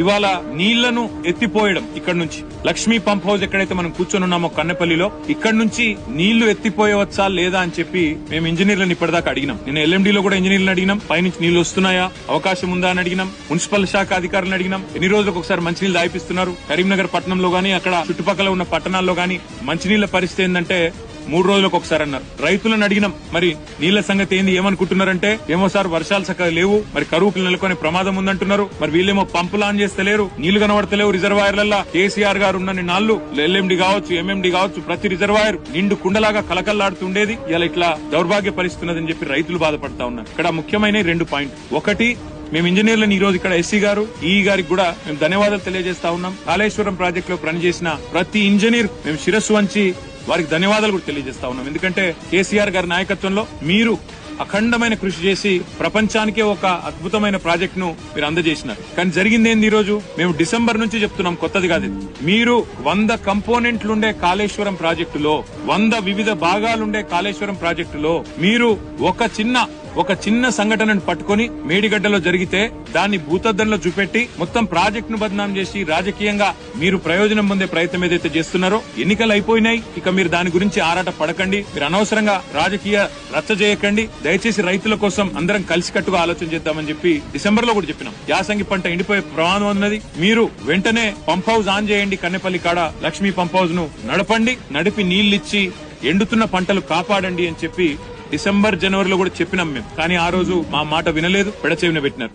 ఇవాళ నీళ్లను ఎత్తిపోయడం ఇక్కడ నుంచి లక్ష్మీ పంప్ హౌస్ ఎక్కడైతే మనం కూర్చొని ఉన్నామో కన్నెపల్లిలో ఇక్కడ నుంచి నీళ్లు ఎత్తిపోయవచ్చా లేదా అని చెప్పి మేము ఇంజనీర్లను ఇప్పటిదాకా అడిగినాం. నేను ఎల్ఎండీలో కూడా ఇంజనీర్లను అడిగినాం, పైనుంచి నీళ్లు వస్తున్నాయా, అవకాశం ఉందా అని అడిగినాం. మున్సిపల్ శాఖ అధికారులను అడిగినాం, ఎన్ని రోజులకు ఒకసారి మంచినీళ్లు దాయిపిస్తున్నారు. కరీంనగర్ పట్టణంలో గానీ అక్కడ చుట్టుపక్కల ఉన్న పట్టణాల్లో గానీ మంచినీళ్ల పరిస్థితి ఏంటంటే 3 రోజులకు ఒకసారి అన్నారు. రైతులను అడిగినాం, మరి నీళ్ల సంగతి ఏంది, ఏమనుకుంటున్నారంటే ఏమో సార్ వర్షాలు చక్కగా లేవు, మరి కరువుకు నెలకొనే ప్రమాదం ఉందంటున్నారు. మరి వీళ్ళేమో పంపులు ఆన్ చేస్తలేరు, నీళ్లు కనబడతలేవు రిజర్వాయర్లలో. కేసీఆర్ గారు ఉన్న నాళ్లు ఎల్ఎండి కావచ్చు, ఎంఎండి కావచ్చు, ప్రతి రిజర్వాయర్ నిండు కుండలాగా కలకల్లాడుతుండేది. ఇలా ఇట్లా దౌర్భాగ్య పరిస్థితున్నదని చెప్పి రైతులు బాధపడతా ఉన్నారు. ఇక్కడ ముఖ్యమైన 2 పాయింట్. ఒకటి, మేము ఇంజనీర్లను ఈ రోజు ఇక్కడ ఎస్సీ గారు, ఈఈ గారికి కూడా మేము ధన్యవాదాలు తెలియజేస్తా ఉన్నాం. కాళేశ్వరం ప్రాజెక్ట్ లో పనిచేసిన ప్రతి ఇంజనీర్ మేము శిరస్సు వంచి వారికి ధన్యవాదాలు కూడా తెలియజేస్తా ఉన్నాం. ఎందుకంటే కేసీఆర్ గారి నాయకత్వంలో మీరు అఖండమైన కృషి చేసి ప్రపంచానికే ఒక అద్భుతమైన ప్రాజెక్ట్ ను మీరు అందజేసినారు. కానీ జరిగింది ఏంది, ఈ రోజు మేము డిసెంబర్ నుంచి చెప్తున్నాం, కొత్తది కాదు. మీరు 100 కంపోనెంట్లుండే కాళేశ్వరం ప్రాజెక్టులో, 100 వివిధ భాగాలుండే కాళేశ్వరం ప్రాజెక్టులో మీరు ఒక చిన్న సంఘటనను పట్టుకుని మేడిగడ్డలో జరిగితే దాన్ని భూతద్దంలో చూపెట్టి మొత్తం ప్రాజెక్ట్ ను బదనాం చేసి రాజకీయంగా మీరు ప్రయోజనం పొందే ప్రయత్నం ఏదైతే చేస్తున్నారో, ఎన్నికలు అయిపోయినాయి, ఇక మీరు దాని గురించి ఆరాట పడకండి, మీరు అనవసరంగా రాజకీయ రచ్చ చేయకండి, దయచేసి రైతుల కోసం అందరం కలిసికట్టుగా ఆలోచన చేద్దామని చెప్పి డిసెంబర్ లో కూడా చెప్పినాం. యాసంగి పంట ఎండిపోయే ప్రమాదం ఉన్నది, మీరు వెంటనే పంప్ హౌస్ ఆన్ చేయండి, కన్నెపల్లి కాడ లక్ష్మీ పంప్ హౌస్ ను నడిపి నీళ్లిచ్చి ఎండుతున్న పంటలు కాపాడండి అని చెప్పి డిసెంబర్ జనవరిలో కూడా చెప్పినాం మేము. కానీ ఆ రోజు మా మాట వినలేదు, పెడచెవిన పెట్టినారు.